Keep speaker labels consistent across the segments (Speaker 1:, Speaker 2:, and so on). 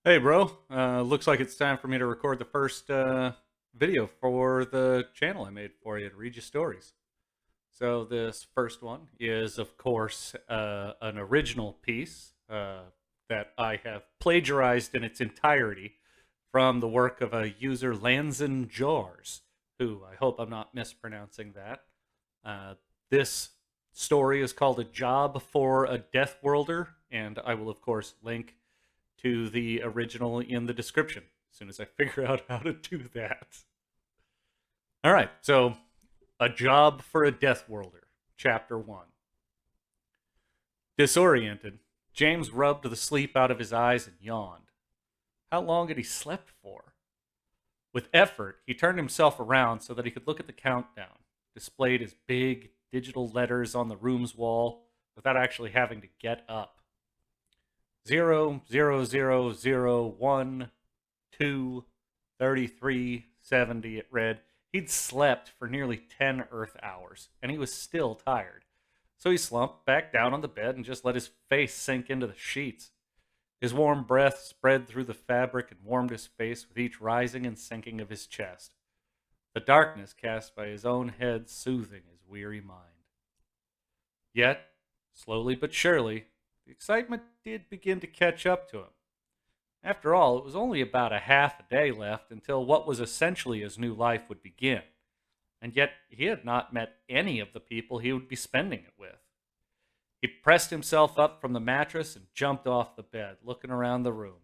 Speaker 1: Hey, bro. Looks like it's time for me to record the first video for the channel I made for you to read you stories. So, this first one is, of course, an original piece that I have plagiarized in its entirety from the work of a user, Lanzin Jars, who I hope I'm not mispronouncing that. This story is called A Job for a Deathworlder, and I will, of course, link to the original in the description as soon as I figure out how to do that. All right, so A Job for a Deathworlder, Chapter 1. Disoriented, James rubbed the sleep out of his eyes and yawned. How long had he slept for? With effort, he turned himself around so that he could look at the countdown, displayed as big digital letters on the room's wall without actually having to get up. 0, 0, 0, 0, 1, 2, 33, 70, it read. He'd slept for nearly 10 Earth hours, and he was still tired. So he slumped back down on the bed and just let his face sink into the sheets. His warm breath spread through the fabric and warmed his face with each rising and sinking of his chest, the darkness cast by his own head soothing his weary mind. Yet, slowly but surely, the excitement did begin to catch up to him. After all, it was only about a half a day left until what was essentially his new life would begin, and yet he had not met any of the people he would be spending it with. He pressed himself up from the mattress and jumped off the bed, looking around the room.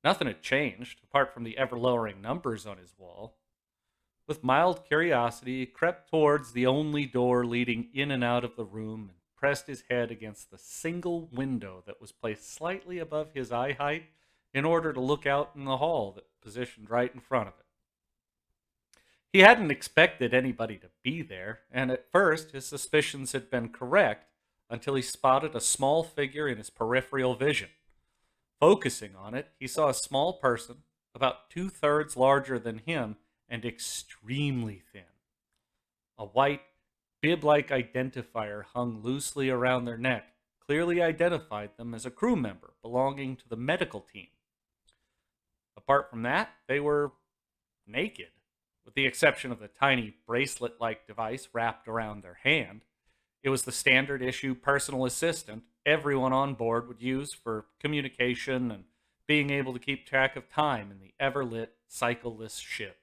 Speaker 1: Nothing had changed, apart from the ever-lowering numbers on his wall. With mild curiosity, he crept towards the only door leading in and out of the room and pressed his head against the single window that was placed slightly above his eye height in order to look out in the hall that positioned right in front of it. He hadn't expected anybody to be there, and at first his suspicions had been correct until he spotted a small figure in his peripheral vision. Focusing on it, he saw a small person, about two-thirds larger than him and extremely thin. A white, bib-like identifier hung loosely around their neck, clearly identified them as a crew member belonging to the medical team. Apart from that, they were naked, with the exception of the tiny bracelet-like device wrapped around their hand. It was the standard issue personal assistant everyone on board would use for communication and being able to keep track of time in the ever-lit, cycleless ship.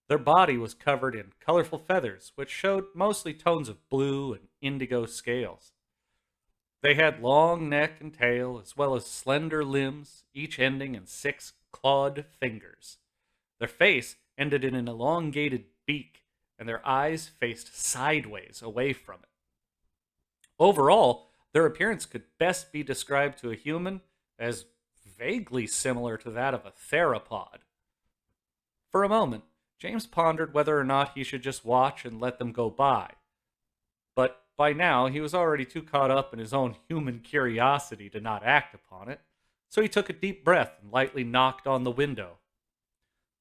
Speaker 1: Their body was covered in colorful feathers, which showed mostly tones of blue and indigo scales. They had long neck and tail, as well as slender limbs, each ending in 6 clawed fingers. Their face ended in an elongated beak, and their eyes faced sideways away from it. Overall, their appearance could best be described to a human as vaguely similar to that of a theropod. For a moment, James pondered whether or not he should just watch and let them go by. But by now, he was already too caught up in his own human curiosity to not act upon it, so he took a deep breath and lightly knocked on the window.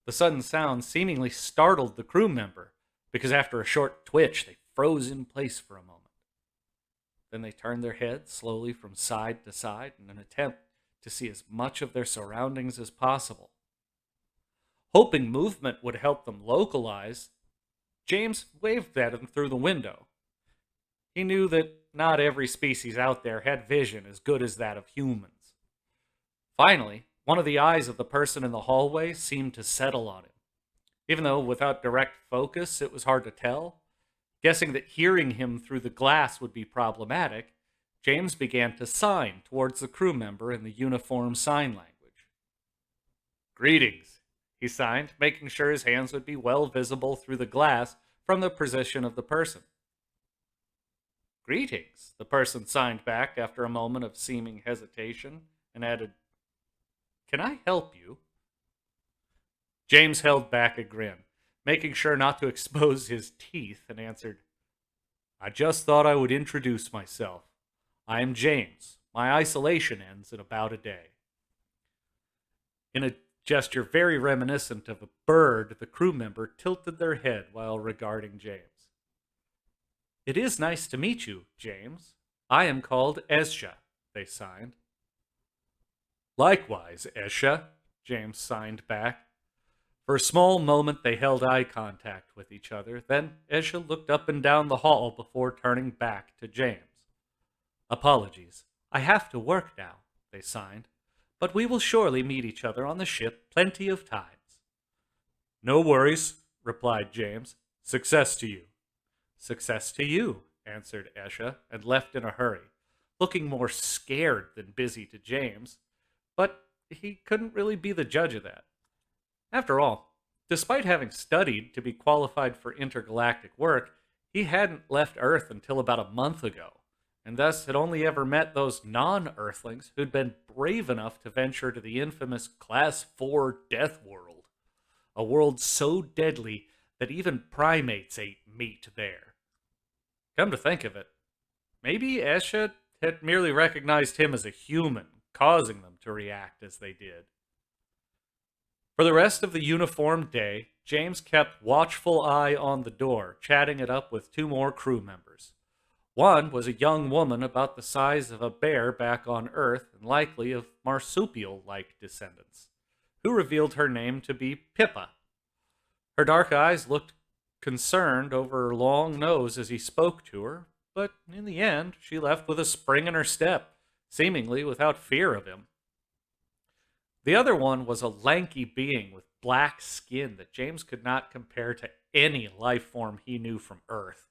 Speaker 1: The sudden sound seemingly startled the crew member, because after a short twitch, they froze in place for a moment. Then they turned their heads slowly from side to side in an attempt to see as much of their surroundings as possible. Hoping movement would help them localize, James waved at them through the window. He knew that not every species out there had vision as good as that of humans. Finally, one of the eyes of the person in the hallway seemed to settle on him. Even though without direct focus it was hard to tell, guessing that hearing him through the glass would be problematic, James began to sign towards the crew member in the uniform sign language. Greetings, he signed, making sure his hands would be well visible through the glass from the position of the person. Greetings, the person signed back after a moment of seeming hesitation and added, Can I help you? James held back a grin, making sure not to expose his teeth, and answered, I just thought I would introduce myself. I am James. My isolation ends in about a day. In a gesture very reminiscent of a bird, the crew member tilted their head while regarding James. It is nice to meet you, James. I am called Ezja, they signed. Likewise, Esha, James signed back. For a small moment they held eye contact with each other. Then Esha looked up and down the hall before turning back to James. Apologies. I have to work now, they signed. But we will surely meet each other on the ship plenty of times. No worries, replied James. Success to you. Success to you, answered Esha, and left in a hurry, looking more scared than busy to James. But he couldn't really be the judge of that. After all, despite having studied to be qualified for intergalactic work, he hadn't left Earth until about a month ago, and thus had only ever met those non-Earthlings who'd been brave enough to venture to the infamous Class 4 Deathworld, a world so deadly that even primates ate meat there. Come to think of it, maybe Esha had merely recognized him as a human, causing them to react as they did. For the rest of the uniformed day, James kept watchful eye on the door, chatting it up with two more crew members. One was a young woman about the size of a bear back on Earth and likely of marsupial-like descendants, who revealed her name to be Pippa. Her dark eyes looked concerned over her long nose as he spoke to her, but in the end she left with a spring in her step, seemingly without fear of him. The other one was a lanky being with black skin that James could not compare to any life form he knew from Earth.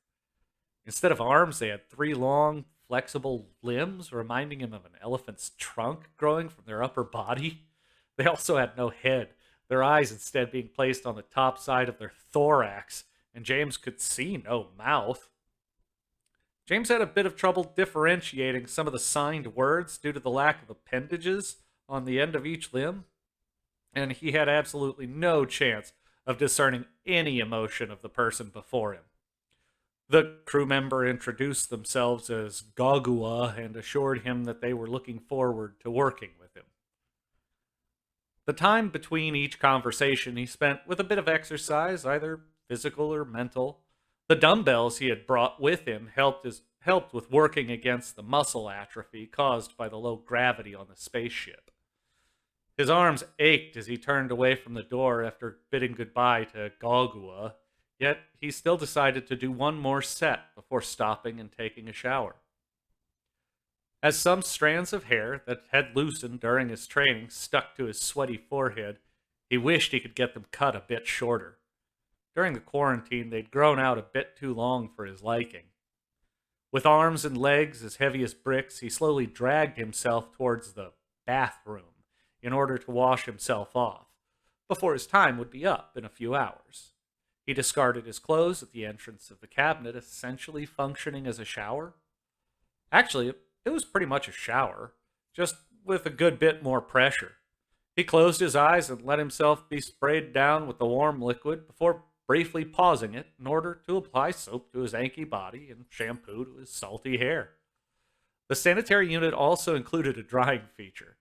Speaker 1: Instead of arms, they had three long, flexible limbs, reminding him of an elephant's trunk growing from their upper body. They also had no head, their eyes instead being placed on the top side of their thorax, and James could see no mouth. James had a bit of trouble differentiating some of the signed words due to the lack of appendages on the end of each limb, and he had absolutely no chance of discerning any emotion of the person before him. The crew member introduced themselves as Gagua and assured him that they were looking forward to working with him. The time between each conversation he spent with a bit of exercise, either physical or mental. The dumbbells he had brought with him helped with working against the muscle atrophy caused by the low gravity on the spaceship. His arms ached as he turned away from the door after bidding goodbye to Gagua, yet he still decided to do one more set before stopping and taking a shower. As some strands of hair that had loosened during his training stuck to his sweaty forehead, he wished he could get them cut a bit shorter. During the quarantine, they'd grown out a bit too long for his liking. With arms and legs as heavy as bricks, he slowly dragged himself towards the bathroom in order to wash himself off, before his time would be up in a few hours. He discarded his clothes at the entrance of the cabinet, essentially functioning as a shower. Actually, it was pretty much a shower, just with a good bit more pressure. He closed his eyes and let himself be sprayed down with the warm liquid before briefly pausing it in order to apply soap to his anky body and shampoo to his salty hair. The sanitary unit also included a drying feature.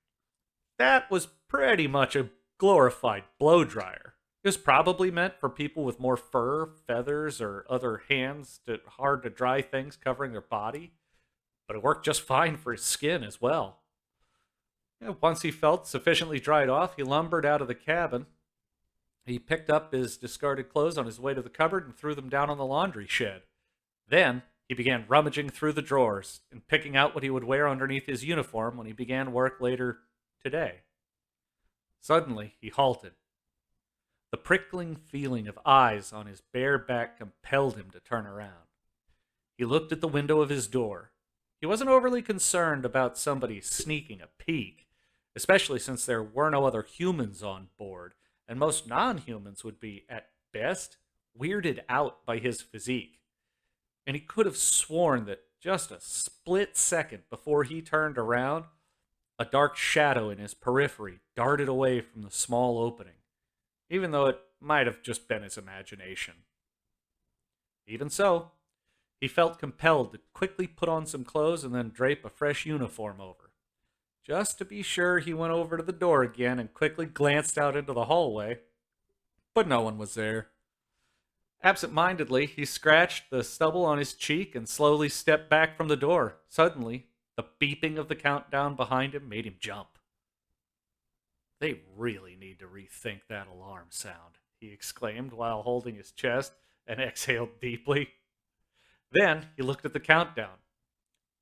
Speaker 1: That was pretty much a glorified blow dryer. It was probably meant for people with more fur, feathers, or other hard to dry things covering their body, but it worked just fine for his skin as well. Once he felt sufficiently dried off, he lumbered out of the cabin. He picked up his discarded clothes on his way to the cupboard and threw them down on the laundry shed. Then he began rummaging through the drawers and picking out what he would wear underneath his uniform when he began work later today. Suddenly, he halted. The prickling feeling of eyes on his bare back compelled him to turn around. He looked at the window of his door. He wasn't overly concerned about somebody sneaking a peek, especially since there were no other humans on board, and most non-humans would be, at best, weirded out by his physique. And he could have sworn that just a split second before he turned around, a dark shadow in his periphery darted away from the small opening, even though it might have just been his imagination. Even so, he felt compelled to quickly put on some clothes and then drape a fresh uniform over. Just to be sure, he went over to the door again and quickly glanced out into the hallway, but no one was there. Absent-mindedly, he scratched the stubble on his cheek and slowly stepped back from the door. Suddenly, the beeping of the countdown behind him made him jump. They really need to rethink that alarm sound, he exclaimed while holding his chest and exhaled deeply. Then he looked at the countdown.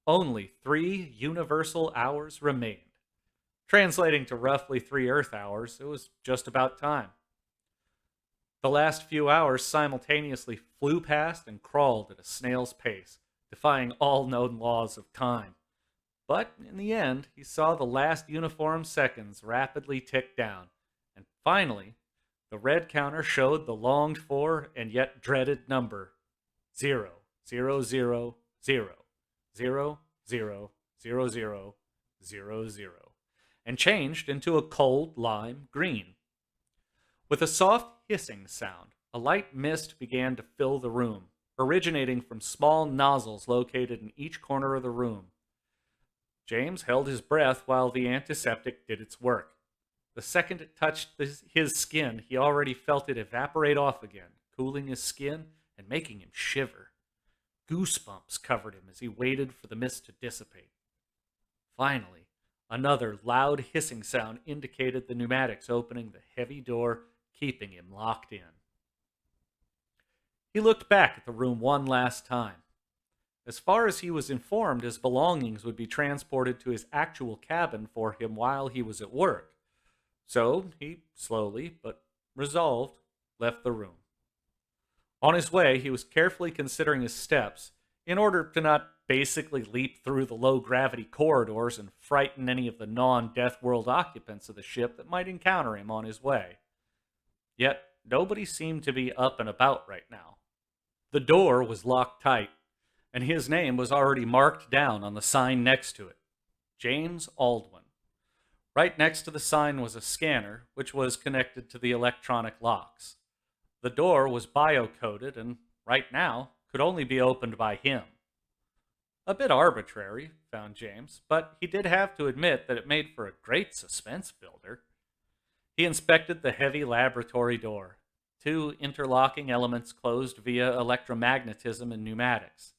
Speaker 1: Only 3 universal hours remained. Translating to roughly 3 Earth hours, it was just about time. The last few hours simultaneously flew past and crawled at a snail's pace, defying all known laws of time. But in the end, he saw the last uniform seconds rapidly tick down, and finally, the red counter showed the longed for and yet dreaded number 0, 0, 0, 0, 0, 0, 0, 0, 0, 0, and changed into a cold lime green. With a soft hissing sound, a light mist began to fill the room, originating from small nozzles located in each corner of the room. James held his breath while the antiseptic did its work. The second it touched his skin, he already felt it evaporate off again, cooling his skin and making him shiver. Goosebumps covered him as he waited for the mist to dissipate. Finally, another loud hissing sound indicated the pneumatics opening the heavy door, keeping him locked in. He looked back at the room one last time. As far as he was informed, his belongings would be transported to his actual cabin for him while he was at work. So he slowly, but resolved, left the room. On his way, he was carefully considering his steps in order to not basically leap through the low-gravity corridors and frighten any of the non-Deathworld occupants of the ship that might encounter him on his way. Yet, nobody seemed to be up and about right now. The door was locked tight, and his name was already marked down on the sign next to it. James Aldwin. Right next to the sign was a scanner, which was connected to the electronic locks. The door was bio-coded and, right now, could only be opened by him. A bit arbitrary, found James, but he did have to admit that it made for a great suspense builder. He inspected the heavy laboratory door. 2 interlocking elements closed via electromagnetism and pneumatics.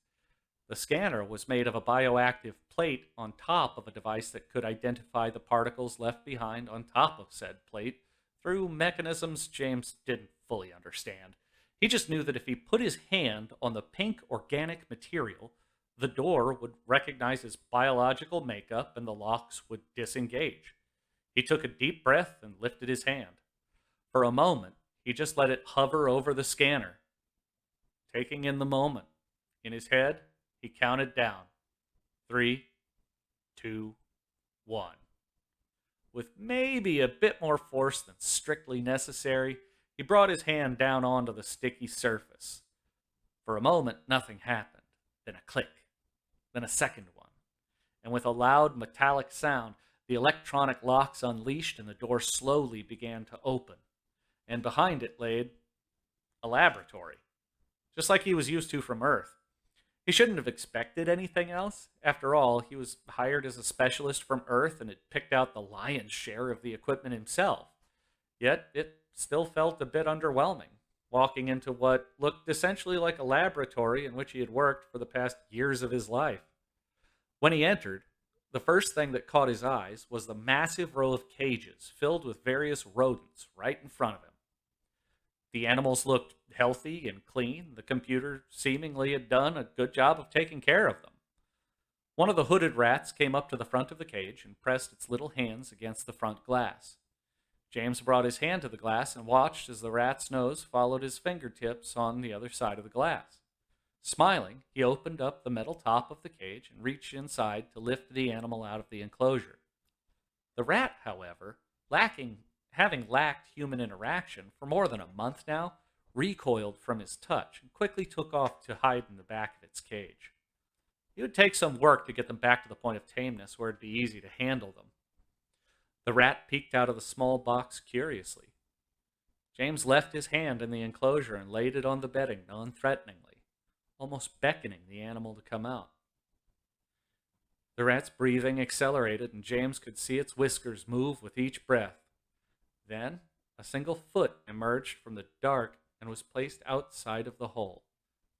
Speaker 1: The scanner was made of a bioactive plate on top of a device that could identify the particles left behind on top of said plate through mechanisms James didn't fully understand. He just knew that if he put his hand on the pink organic material, the door would recognize his biological makeup and the locks would disengage. He took a deep breath and lifted his hand. For a moment, he just let it hover over the scanner, taking in the moment. In his head, he counted down. 3, 2, 1. With maybe a bit more force than strictly necessary, he brought his hand down onto the sticky surface. For a moment, nothing happened. Then a click. Then a second one. And with a loud metallic sound, the electronic locks unleashed and the door slowly began to open. And behind it laid a laboratory, just like he was used to from Earth. He shouldn't have expected anything else. After all, he was hired as a specialist from Earth and had picked out the lion's share of the equipment himself. Yet, it still felt a bit underwhelming, walking into what looked essentially like a laboratory in which he had worked for the past years of his life. When he entered, the first thing that caught his eyes was the massive row of cages filled with various rodents right in front of him. The animals looked healthy and clean. The computer seemingly had done a good job of taking care of them. One of the hooded rats came up to the front of the cage and pressed its little hands against the front glass. James brought his hand to the glass and watched as the rat's nose followed his fingertips on the other side of the glass. Smiling, he opened up the metal top of the cage and reached inside to lift the animal out of the enclosure. The rat, however, having lacked human interaction for more than a month now, recoiled from his touch and quickly took off to hide in the back of its cage. It would take some work to get them back to the point of tameness where it'd be easy to handle them. The rat peeked out of the small box curiously. James left his hand in the enclosure and laid it on the bedding non-threateningly, almost beckoning the animal to come out. The rat's breathing accelerated and James could see its whiskers move with each breath. Then, a single foot emerged from the dark and was placed outside of the hole.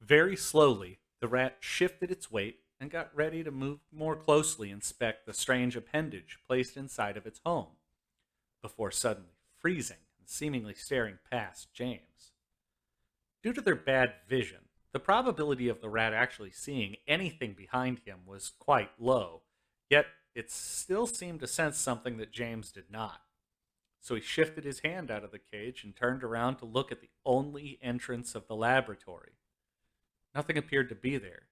Speaker 1: Very slowly, the rat shifted its weight and got ready to move more closely inspect the strange appendage placed inside of its home. before suddenly freezing and seemingly staring past James. Due to their bad vision, the probability of the rat actually seeing anything behind him was quite low, yet it still seemed to sense something that James did not. So he shifted his hand out of the cage and turned around to look at the only entrance of the laboratory. Nothing appeared to be there.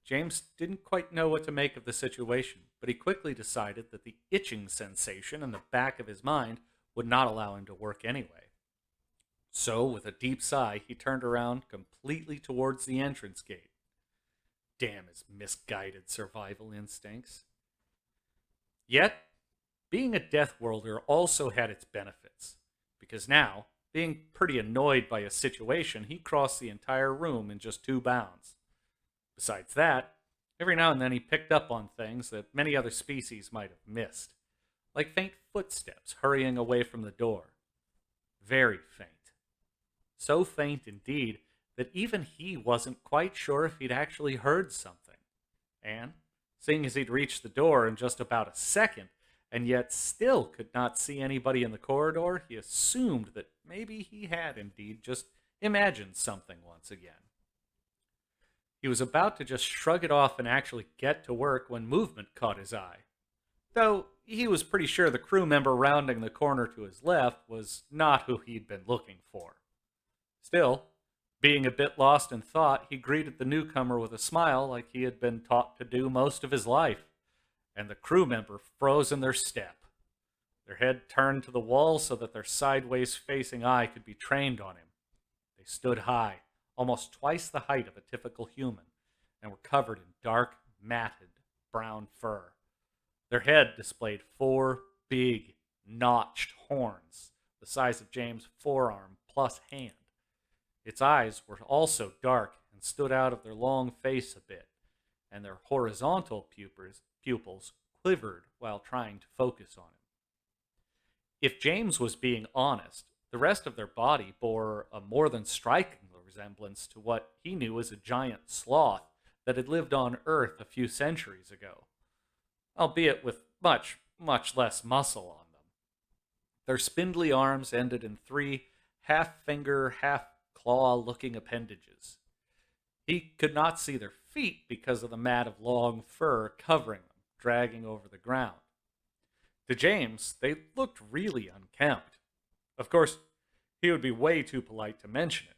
Speaker 1: James didn't quite know what to make of the situation, but he quickly decided that the itching sensation in the back of his mind would not allow him to work anyway. So, with a deep sigh, he turned around completely towards the entrance gate. Damn his misguided survival instincts. Yet, being a Deathworlder also had its benefits, because now, being pretty annoyed by a situation, he crossed the entire room in just 2 bounds. Besides that, every now and then he picked up on things that many other species might have missed, like faint footsteps hurrying away from the door. Very faint. So faint indeed that even he wasn't quite sure if he'd actually heard something. And, seeing as he'd reached the door in just about a second, and yet still could not see anybody in the corridor, he assumed that maybe he had indeed just imagined something once again. He was about to just shrug it off and actually get to work when movement caught his eye. Though he was pretty sure the crew member rounding the corner to his left was not who he'd been looking for. Still, being a bit lost in thought, he greeted the newcomer with a smile like he had been taught to do most of his life, and the crew member froze in their step. Their head turned to the wall so that their sideways facing eye could be trained on him. They stood high, almost twice the height of a typical human, and were covered in dark, matted brown fur. Their head displayed 4 big, notched horns, the size of James' forearm plus hand. Its eyes were also dark and stood out of their long face a bit, and their horizontal pupils quivered while trying to focus on him. If James was being honest, the rest of their body bore a more than striking resemblance to what he knew as a giant sloth that had lived on Earth a few centuries ago, albeit with much, much less muscle on them. Their spindly arms ended in 3 half-finger, half-claw-looking appendages. He could not see their feet because of the mat of long fur covering them, dragging over the ground. To James, they looked really unkempt. Of course, he would be way too polite to mention it.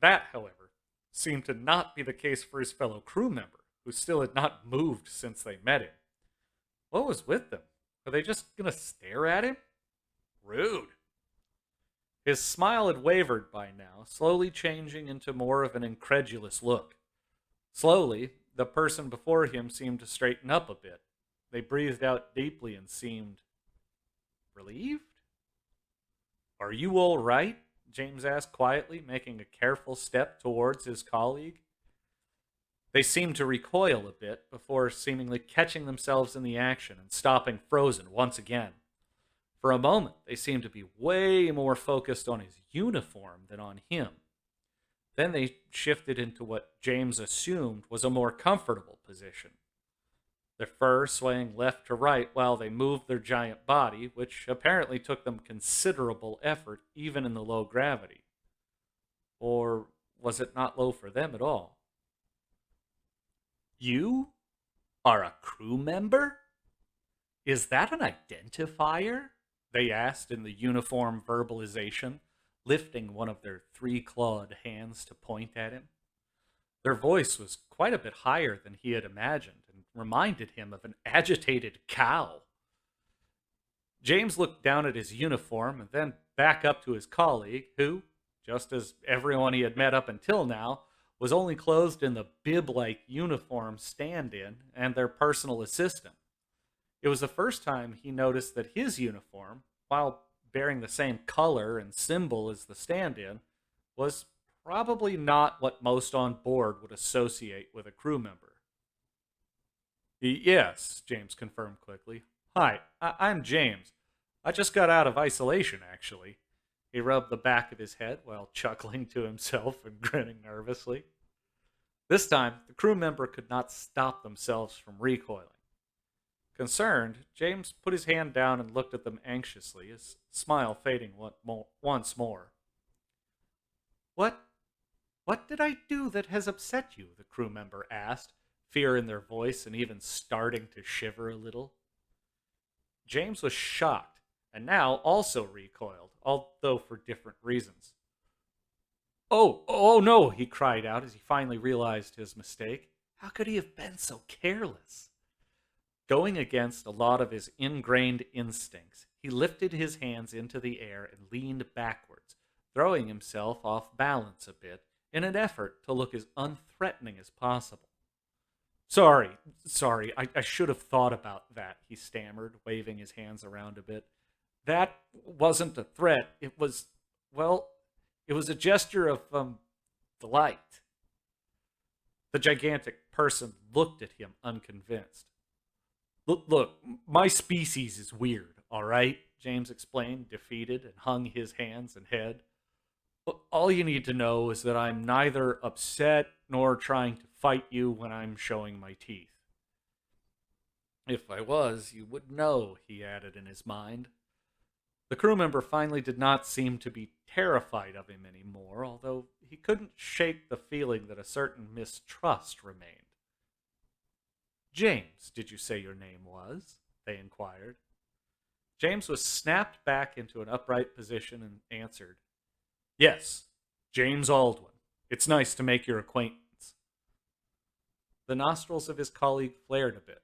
Speaker 1: That, however, seemed to not be the case for his fellow crew member, who still had not moved since they met him. What was with them? Were they just going to stare at him? Rude. His smile had wavered by now, slowly changing into more of an incredulous look. Slowly, the person before him seemed to straighten up a bit. They breathed out deeply and seemed relieved? Are you all right? James asked quietly, making a careful step towards his colleague. They seemed to recoil a bit before seemingly catching themselves in the action and stopping frozen once again. For a moment, they seemed to be way more focused on his uniform than on him. Then they shifted into what James assumed was a more comfortable position, their fur swaying left to right while they moved their giant body, which apparently took them considerable effort even in the low gravity. Or was it not low for them at all? You are a crew member? Is that an identifier? They asked in the uniform verbalization, lifting one of their 3-clawed hands to point at him. Their voice was quite a bit higher than he had imagined and reminded him of an agitated cow. James looked down at his uniform and then back up to his colleague, who, just as everyone he had met up until now, was only clothed in the bib-like uniform stand-in and their personal assistant. It was the first time he noticed that his uniform, while bearing the same color and symbol as the stand-in, was probably not what most on board would associate with a crew member. Yes, James confirmed quickly. Hi, I'm James. I just got out of isolation, actually. He rubbed the back of his head while chuckling to himself and grinning nervously. This time, the crew member could not stop themselves from recoiling. Concerned, James put his hand down and looked at them anxiously, his smile fading once more. What What did I do that has upset you? The crew member asked, fear in their voice and even starting to shiver a little. James was shocked, and now also recoiled, although for different reasons. Oh no, he cried out as he finally realized his mistake. How could he have been so careless? Going against a lot of his ingrained instincts, he lifted his hands into the air and leaned backwards, throwing himself off balance a bit in an effort to look as unthreatening as possible. Sorry, I should have thought about that, he stammered, waving his hands around a bit. That wasn't a threat. Well, it was a gesture of, delight. The gigantic person looked at him unconvinced. Look, my species is weird, all right? James explained, defeated, and hung his hands and head. All you need to know is that I'm neither upset nor trying to fight you when I'm showing my teeth. If I was, you would know, he added in his mind. The crew member finally did not seem to be terrified of him anymore, although he couldn't shake the feeling that a certain mistrust remained. James, did you say your name was? They inquired. James was snapped back into an upright position and answered, Yes, James Aldwin. It's nice to make your acquaintance. The nostrils of his colleague flared a bit.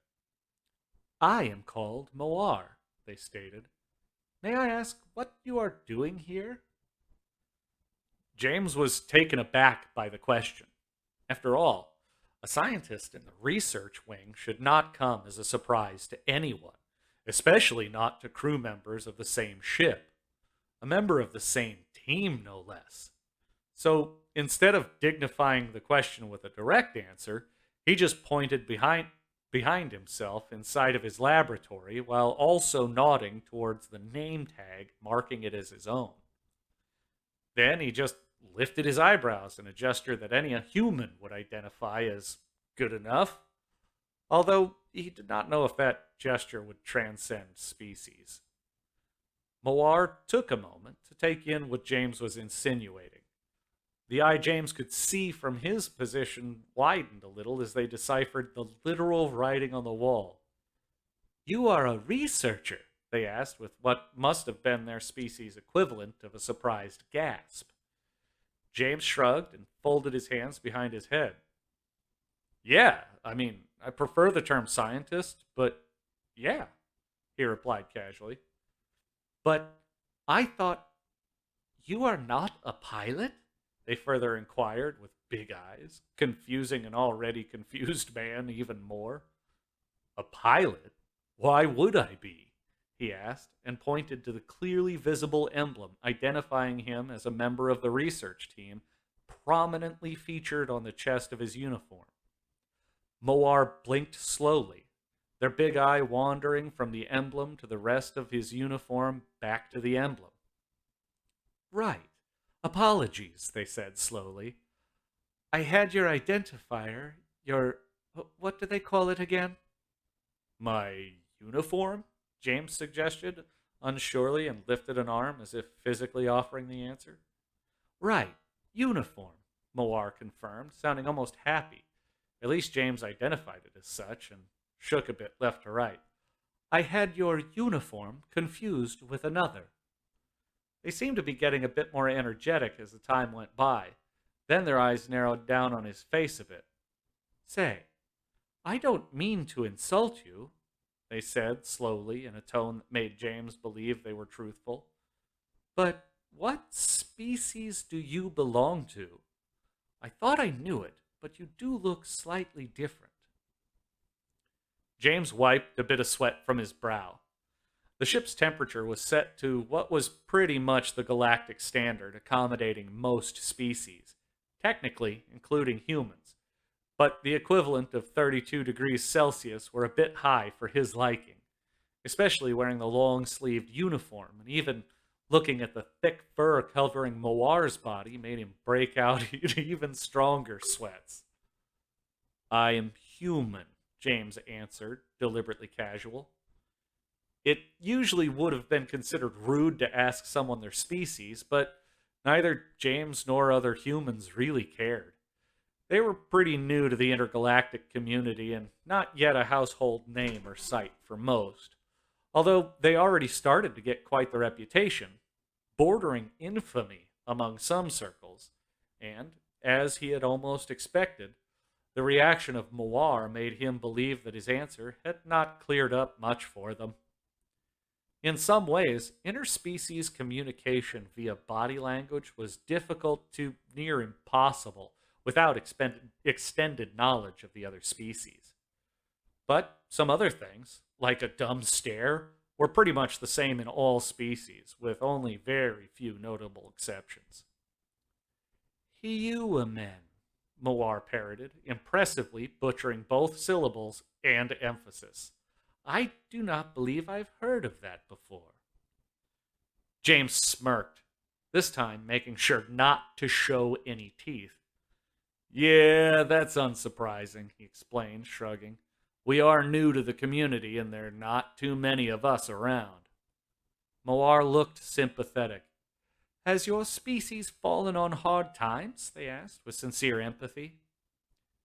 Speaker 1: I am called Moar, they stated. May I ask what you are doing here? James was taken aback by the question. After all, a scientist in the research wing should not come as a surprise to anyone, especially not to crew members of the same ship. A member of the same team, no less. So instead of dignifying the question with a direct answer, he just pointed behind himself inside of his laboratory while also nodding towards the name tag, marking it as his own. Then he just lifted his eyebrows in a gesture that any human would identify as good enough, although he did not know if that gesture would transcend species. Moar took a moment to take in what James was insinuating. The eye James could see from his position widened a little as they deciphered the literal writing on the wall. You are a researcher, they asked with what must have been their species' equivalent of a surprised gasp. James shrugged and folded his hands behind his head. Yeah, I prefer the term scientist, but yeah, he replied casually. But I thought, you are not a pilot? They further inquired with big eyes, confusing an already confused man even more. A pilot? Why would I be? He asked, and pointed to the clearly visible emblem identifying him as a member of the research team, prominently featured on the chest of his uniform. Moar blinked slowly, their big eye wandering from the emblem to the rest of his uniform back to the emblem. Right. Apologies, they said slowly. I had your identifier, what do they call it again? My uniform? James suggested, unsurely, and lifted an arm as if physically offering the answer. Right, uniform, Moar confirmed, sounding almost happy. At least James identified it as such, and shook a bit left to right. I had your uniform confused with another. They seemed to be getting a bit more energetic as the time went by. Then their eyes narrowed down on his face a bit. Say, I don't mean to insult you, they said slowly in a tone that made James believe they were truthful. But what species do you belong to? I thought I knew it, but you do look slightly different. James wiped a bit of sweat from his brow. The ship's temperature was set to what was pretty much the galactic standard, accommodating most species, technically including humans, but the equivalent of 32 degrees Celsius were a bit high for his liking, especially wearing the long-sleeved uniform, and even looking at the thick fur covering Moar's body made him break out even stronger sweats. I am human, James answered, deliberately casual. It usually would have been considered rude to ask someone their species, but neither James nor other humans really cared. They were pretty new to the intergalactic community and not yet a household name or sight for most, although they already started to get quite the reputation, bordering infamy among some circles. And, as he had almost expected, the reaction of Moir made him believe that his answer had not cleared up much for them. In some ways, interspecies communication via body language was difficult to near impossible without extended knowledge of the other species. But some other things, like a dumb stare, were pretty much the same in all species, with only very few notable exceptions. Human, Moir parroted, impressively butchering both syllables and emphasis. I do not believe I've heard of that before. James smirked, this time making sure not to show any teeth. Yeah, that's unsurprising, he explained, shrugging. We are new to the community, and there are not too many of us around. Moir looked sympathetic. Has your species fallen on hard times? They asked, with sincere empathy.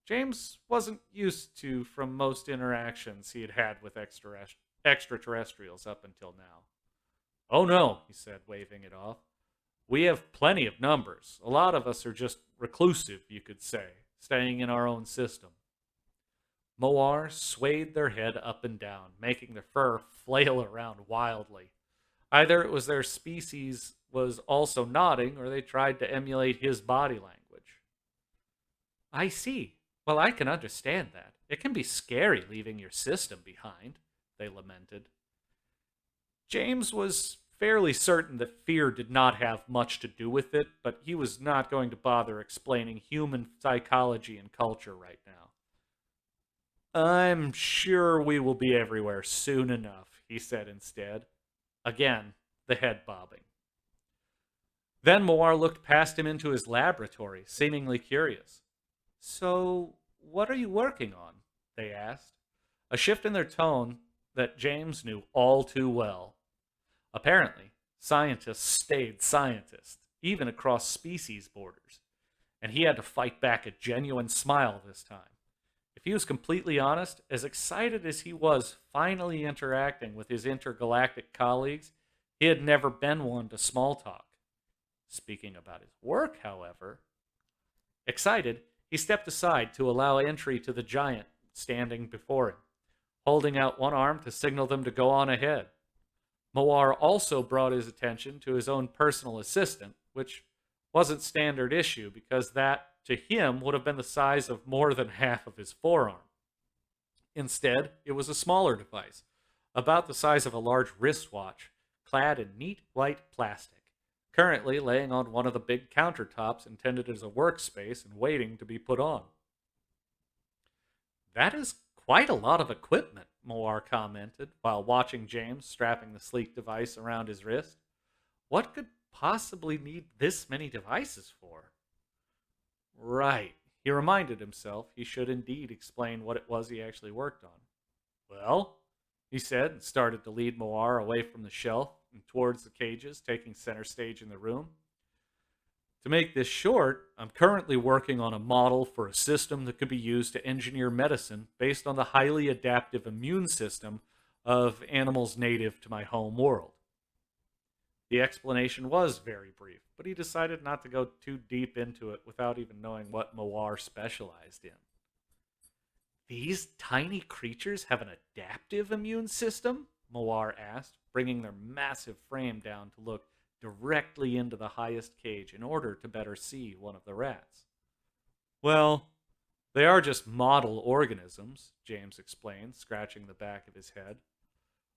Speaker 1: James wasn't used to from most interactions he had had with extraterrestrials up until now. Oh no, he said, waving it off. We have plenty of numbers. A lot of us are just reclusive, you could say, staying in our own system. Moar swayed their head up and down, making their fur flail around wildly. Either it was their species was also nodding, or they tried to emulate his body language. I see. Well, I can understand that. It can be scary leaving your system behind, they lamented. James was fairly certain that fear did not have much to do with it, but he was not going to bother explaining human psychology and culture right now. I'm sure we will be everywhere soon enough, he said instead. Again, the head bobbing. Then Moir looked past him into his laboratory, seemingly curious. So, what are you working on? They asked, a shift in their tone that James knew all too well. Apparently, scientists stayed scientists, even across species borders, and he had to fight back a genuine smile this time. If he was completely honest, as excited as he was finally interacting with his intergalactic colleagues, he had never been one to small talk. Speaking about his work, however, excited, he stepped aside to allow entry to the giant standing before him, holding out one arm to signal them to go on ahead. Moir also brought his attention to his own personal assistant, which wasn't standard issue because that, to him, would have been the size of more than half of his forearm. Instead, it was a smaller device, about the size of a large wristwatch, clad in neat white plastic, currently laying on one of the big countertops intended as a workspace and waiting to be put on. That is quite a lot of equipment, Moir commented, while watching James strapping the sleek device around his wrist. What could possibly need this many devices for? Right. He reminded himself he should indeed explain what it was he actually worked on. Well, he said, and started to lead Moir away from the shelf and towards the cages, taking center stage in the room. To make this short, I'm currently working on a model for a system that could be used to engineer medicine based on the highly adaptive immune system of animals native to my home world. The explanation was very brief, but he decided not to go too deep into it without even knowing what Moir specialized in. These tiny creatures have an adaptive immune system? Moir asked, bringing their massive frame down to look directly into the highest cage in order to better see one of the rats. Well, they are just model organisms, James explained, scratching the back of his head.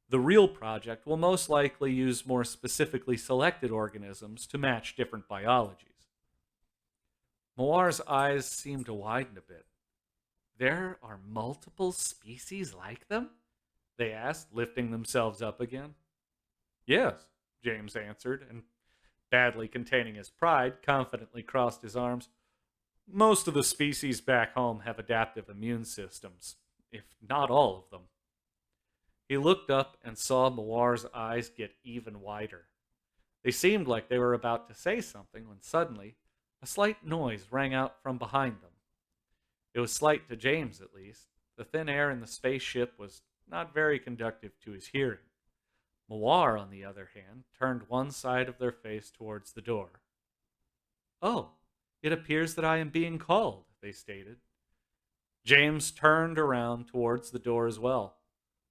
Speaker 1: The real project will most likely use more specifically selected organisms to match different biologies. Moir's eyes seemed to widen a bit. There are multiple species like them? They asked, lifting themselves up again. Yes, James answered, and badly containing his pride, confidently crossed his arms. Most of the species back home have adaptive immune systems. if not all of them. He looked up and saw Mawar's eyes get even wider. They seemed like they were about to say something when suddenly a slight noise rang out from behind them. It was slight to James, at least. The thin air in the spaceship was not very conducive to his hearing. Mawar, on the other hand, turned one side of their face towards the door. "Oh, it appears that I am being called," they stated. James turned around towards the door as well.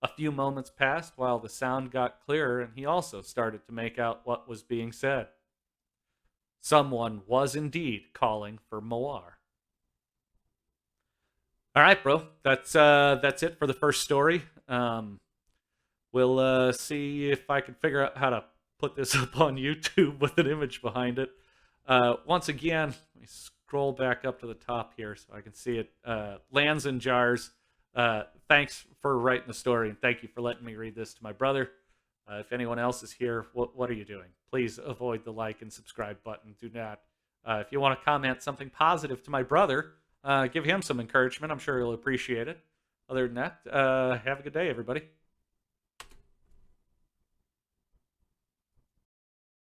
Speaker 1: A few moments passed while the sound got clearer, and he also started to make out what was being said. Someone was indeed calling for Mawar. All right, bro. That's it for the first story. We'll see if I can figure out how to put this up on YouTube with an image behind it. Once again, let me scroll back up to the top here so I can see it. Lands in Jars. Thanks for writing the story, and thank you for letting me read this to my brother. If anyone else is here, what are you doing? Please avoid the like and subscribe button. Do not. If you want to comment something positive to my brother, give him some encouragement. I'm sure he'll appreciate it. Other than that, have a good day, everybody.